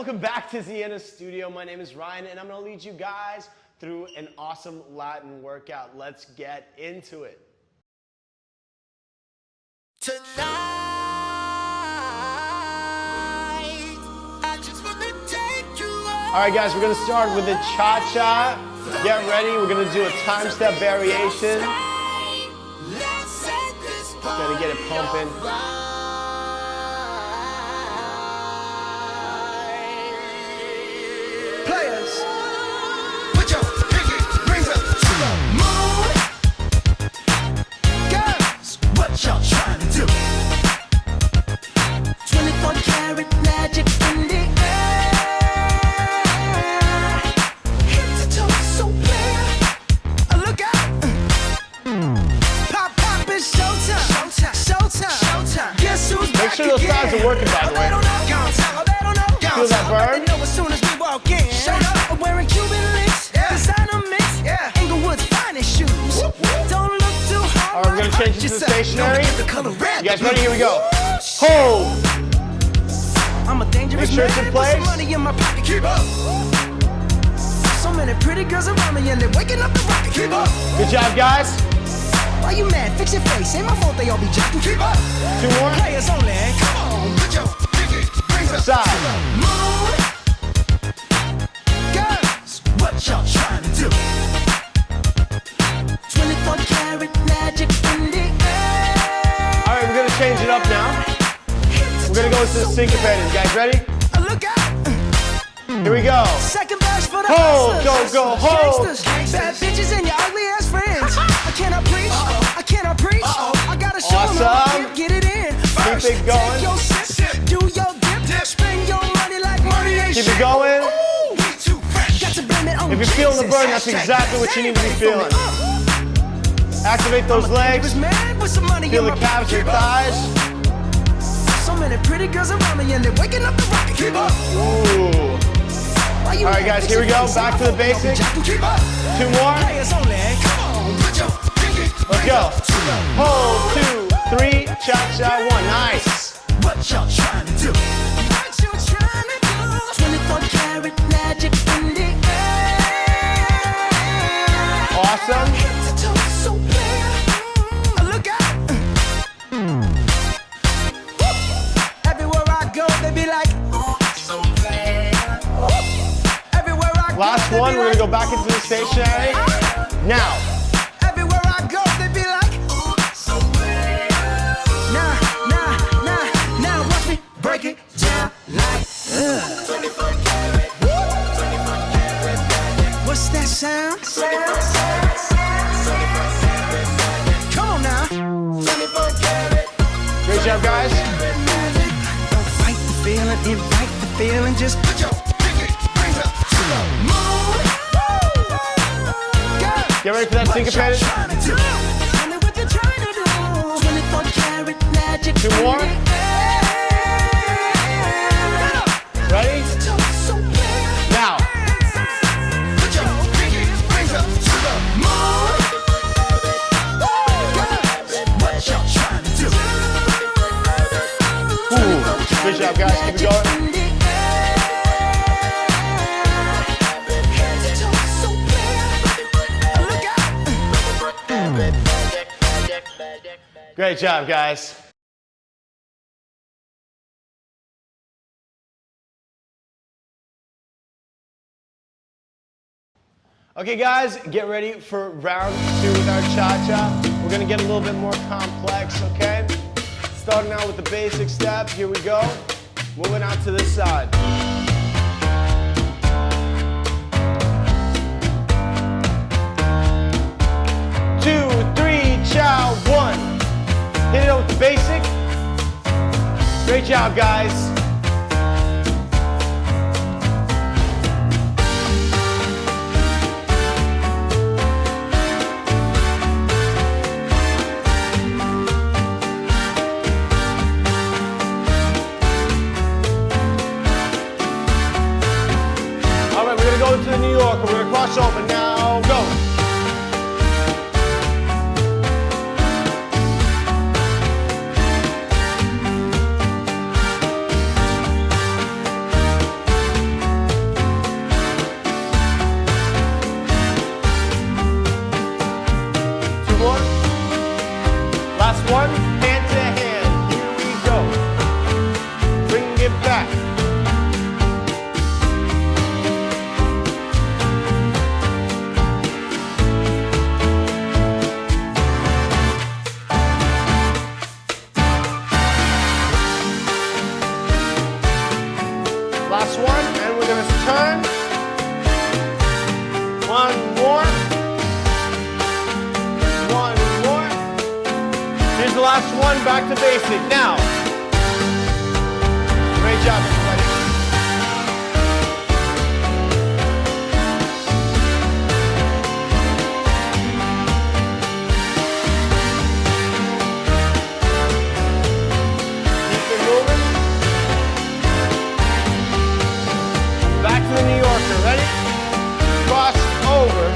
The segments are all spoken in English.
welcome back to Zienna Studio. My name is Ryan and I'm gonna lead you guys through an awesome Latin workout. Let's get into it. Tonight, I just wanna take you on. All right guys, we're gonna start with a cha-cha. Get ready, we're gonna do a time step variation. Gotta get it pumping. Players, put your pinky rings up to the moon. Girls, what y'all trying to do? 24 karat magic in the air. Head to toe, so clear. Look out. Pop, pop, it's showtime. Showtime, showtime, showtime. Guess who's back? Make sure those sides are working, by the way. Feel that burn? As soon as we walk in, showed up wearing Cuban links, designer mix, Inglewood's finest shoes. Don't look too hard. All right, we're gonna change it to stationary. You guys ready? Here we go. Hold. I'm a dangerous Make sure it's in man place. with some money in my pocket. Keep up. So many pretty girls around me and they're waking up the rocket. Keep up. Good job, guys. Why you mad? Fix your face. Ain't my fault they all be jacking. Keep up. 2 more. Players only. Come on, put your pinky rings up Side. to the moon. Girls, what y'all trying to do? 24 karat magic in the air. All right, we're gonna change it up now. We're gonna go into the syncopated. You guys ready? Look out. Here we go. Second verse for the Hold, hustlers. go, hold. Gangsters, bad bitches and your ugly ass friends. I cannot preach, I cannot preach. I gotta show them how I Awesome. can get it in. First, it going. take your sip, do your dip, spend your money like money ain't Keep shit. it going. Ooh, we too fresh. Got to blame it on If you're feeling the Jesus. burn, that's exactly what you need to be Stay ready feeling. for me. Activate those legs. Man with some money Feel in the my calves, your pocket. thighs. So many pretty girls around me and they're waking up the rocket. Keep up. Ooh. Why you All right, mad? guys, Fix here we your go. face. Back Ain't to my the fault they all be basic. jacking. Keep up. 2 more. Players only. Come on, put your pinky Let's rings go. up to the Hold, 2, 3, cha-cha, 1. Nice. What y'all trying to do? What you trying to do? 24 karat magic in the air. Awesome. Head to toe, so clear. Look out. Everywhere I go, they be like, oh, so bad. Everywhere I go, Last they one. be We're like, gonna go back into the stationary. Now. everywhere I go, they be like, oh, so bad. Now, watch me break it down like, 24 karat, 24 karat. What's that sound? Come on now. 24 karat. Great job, guys. Don't fight the feeling, invite the feeling. Just put your pinky rings up to the moon. Get ready for that syncopated. Tell me what you're trying to do. 24 karat magic. 2 more. in the air. Ready? So clear. Now. Put your pinky rings up to the moon. Girls, what y'all trying to do? Ooh. Good job, guys. Keep it going. In the air. Head to toe, so clear. Look out. Great job, guys. Okay, guys, get ready for round 2 with our cha-cha. We're gonna get a little bit more complex, okay? Starting out with the basic step. Here we go. Moving out to this side. 2, 3, cha, 1. Hit it out with the basic. Great job, guys. All right, we're gonna go to the New Yorker. We're gonna cross over now. Go. one, back to basic. Now, great job, everybody. Keep it moving. Back to the New Yorker. Ready? Cross over.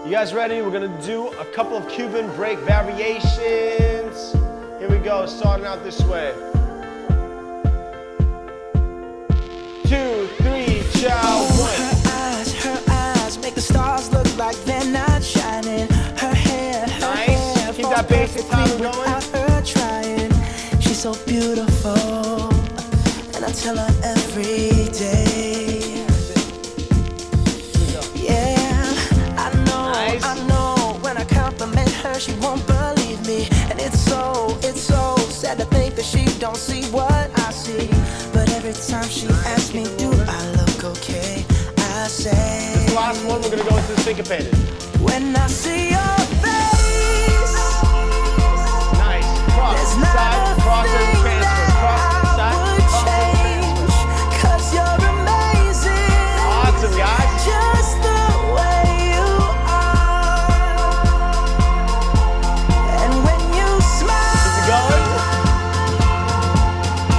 You guys ready? We're gonna do a couple of Cuban break variations. Here we go, starting out this way. 2, 3, ciao, one. Her eyes make the stars look like they're not shining. Her hair, Nice. Keep that basic time going. without her trying. She's so beautiful, and I tell her every day. I know when I compliment her, she won't believe me. And it's so sad to think that she don't see what I see. But every time she asks me, do I look okay? I say, This is the last one, we're gonna go into the syncopated. when I see your face, Nice. Cross, there's not side, a cross, and thing transfer. Cross, that side, I would cross, and transfer. change. 'Cause you're amazing. Awesome, guys. Just the way you are. And when you smile, Keep it going.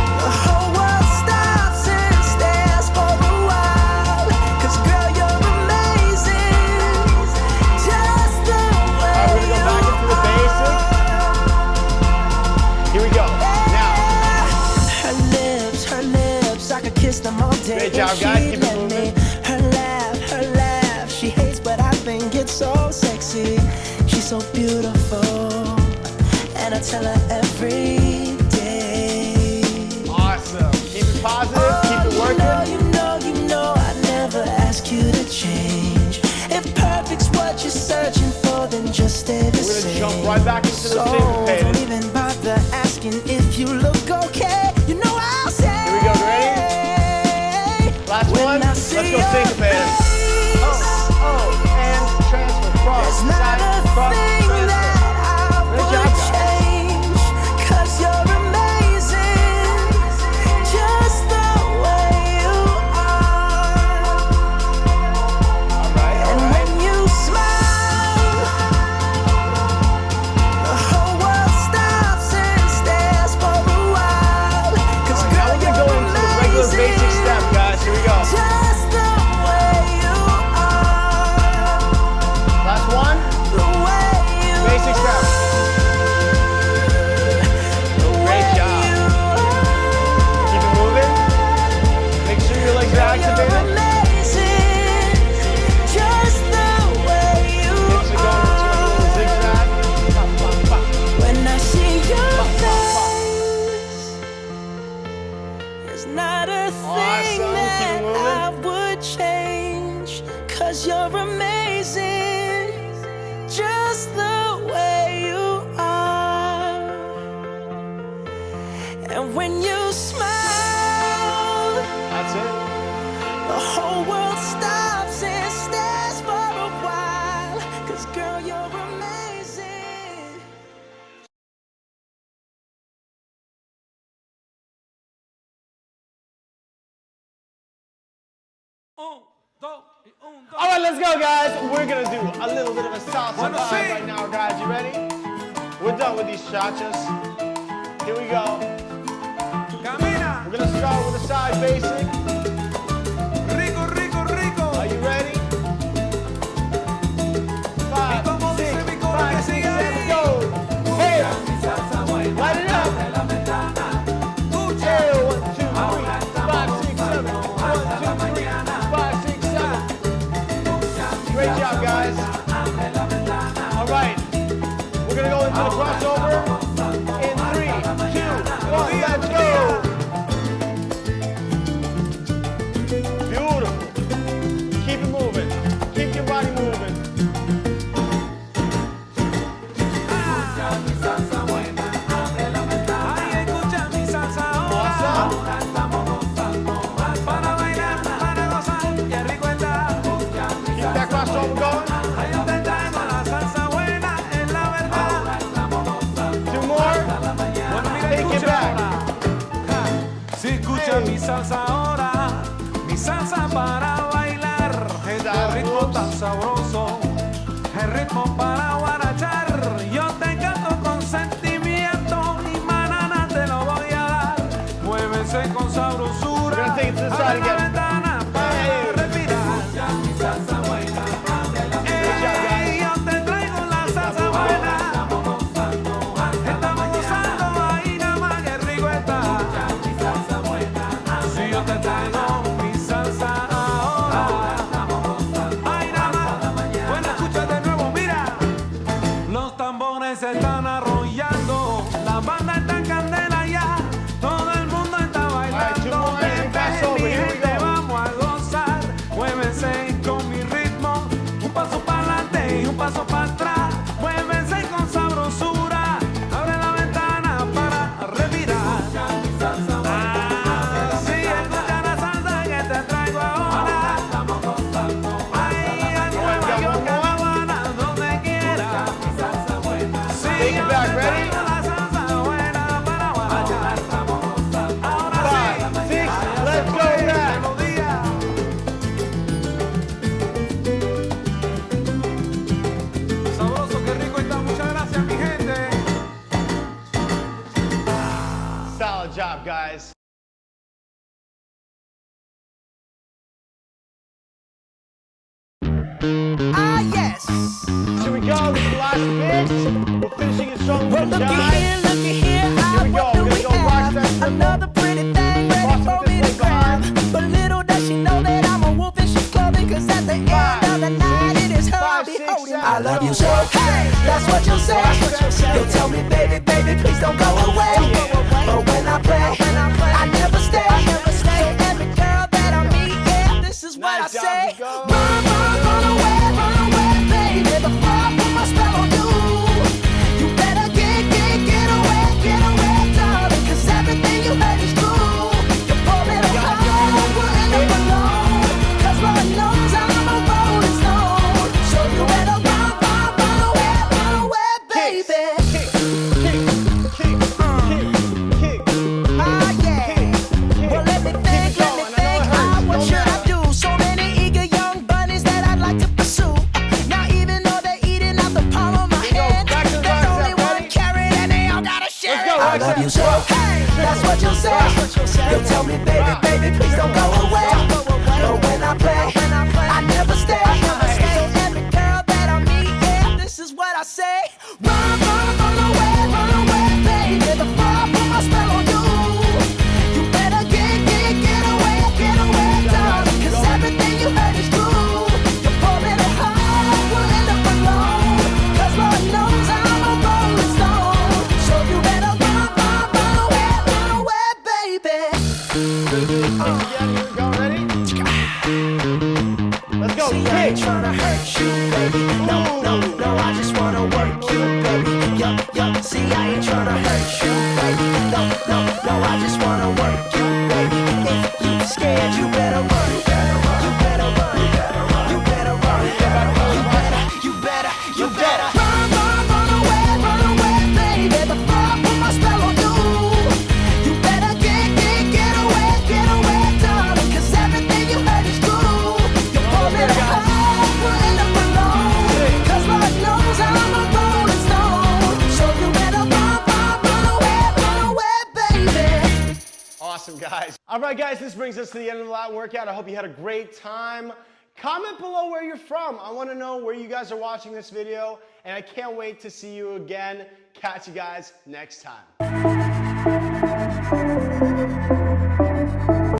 the whole world stops and stares for a while. 'Cause girl, you're amazing. Just the way All right, we're gonna go back into the basic. Here we go. Now, her lips, I could kiss them all day. Great job, if guys. she'd Keep it let me. moving. Her laugh, she hates, but I think it's so sexy. She's so beautiful, and I tell her every day. awesome. Keep it positive, keep it working. You know, I never ask you to change. If perfect's what you're searching for, then just stay the We're same. gonna jump right back into the So don't syncopated. even bother asking if you look okay. You know I'll say. Here we go, ready? Last When one, I let's see go your syncopated. face, Oh, and transfer, cross, there's not side, a cross, thing transfer. that I Great would job, guys. change. 'Cause you're amazing. Just the way you are. All right, all And right. when you smile, the whole world stops and stares for a while. 'Cause All right, now girl, we're gonna you're go into the regular basic amazing. step, guys. Here we go. Just the way you are. Last one, The way you basic step. Great job. Keep it moving. Make sure your legs are activated. Just the way you Hips are going into a little zigzag. Pop, pop, pop. When I see your Pop, pop, pop. face, there's not a thing Awesome. Keep it that moving. I would change. 'Cause you're amazing, just the way you are. And when you smile, That's it. the whole world stops and stares for a while. 'Cause girl, you're amazing. All right, let's go, guys. We're gonna do a little bit of a salsa vibe right now, guys. You ready? We're done with these chachas. Here we go. We're gonna start with a side basic. Are you ready? 5, 6, 7, go. Hey, light it up. Hey, 1, 2, 3, 5, 6, 7. 1, 2, 3, 5, 6, 7. Great job, guys. All right, we're gonna go into the crossover in 3, 2, 1. Let's go. Beautiful. Keep it moving. el ritmo para guarachar. Yo te canto con sentimiento y manana te lo voy a dar. Muévese con sabrosura. We're gonna take it to the side Abre la again. ventana para respirar. Ey, yo te traigo la salsa buena. Estamos gozando ahí nada más, que rico está. Si yo te traigo mi salsa ahora. Ay, nada más. Bueno, escucha de nuevo, mira. Los tambores se están arrollando. La banda está en candela ya. Todo el mundo está bailando. Vente, mi gente, vamos a gozar. Muévense con mi ritmo. Un paso para adelante y un paso para atrás. Muévense con sabrosura. Abre la ventana para respirar. Sí, escucha la salsa que te traigo ahora. Ay, a Nueva York, a La Habana, donde quiera. Sí, Take it back, ready? la salsa buena para guarachar. Ahora 5, 6, let's go back. melodía. Sabroso, qué rico está. Muchas gracias, mi gente. Solid job, guys. Ah, yes. Here we go, this is the last bit. We're finishing it strong with Well, the looky jive. here, looky here. Ah, we go. what do We're we gonna go watch have? that tempo. Another pretty thing ready Watch for it me this to way, grab. behind. But little does she know that I'm a wolf in sheep's clothing. 'Cause at the end of the night, it is her I'll 5, be 6, holding. 7, I love you so. Hey, that's what you'll say. You'll tell me, baby, baby, please don't go away. But when I play, I never stay. So every girl that I meet, yeah, this is what I Nice job, say. let's go. Run away, baby, before I put my spell on you. You better get away, darling, 'cause everything you heard is true. Your poor little heart will end up alone, 'cause Lord knows I'm a rolling stone. So you better run away, baby. Kick, kick, kick, kick, kick. Ah, yeah. Well, let me think. Ah, what should I do? So many eager young bunnies that I'd like to pursue. Now, even though they're eating out the palm of my hand, back to the there's bicep, only one ready? carrot and they all gotta share Let's go, it. I bicep. love you so. Hey, that's what you'll say. You'll tell me, baby, baby, please don't go away. But when I play, I never stay. So every girl that I meet, yeah, this is what I say. Run away, baby, before I put my spell on you. You better get away, darling, 'cause everything you heard is true. Your poor little heart will end up alone, 'cause Lord knows I'm a rolling stone. So you better run away, baby. Again, here we go, ready? Let's go, See, I ain't kick. tryna hurt you, baby. No, I just wanna work you, baby. Yup, see, I ain't tryna hurt you, baby. No, I just wanna work you, baby. If you scared, you better run. You better run. You better run. You better run. You better run away, baby, before I put my spell on you. You better get away, darling, 'cause everything you heard is true. Your poor little heart will end up alone, 'cause Lord knows I'm a rolling stone. So you better run away, baby. Awesome, guys. All right, guys, this brings us to the end of the lat workout. I hope you had a great time. Comment below where you're from. I want to know where you guys are watching this video, and I can't wait to see you again. Catch you guys next time.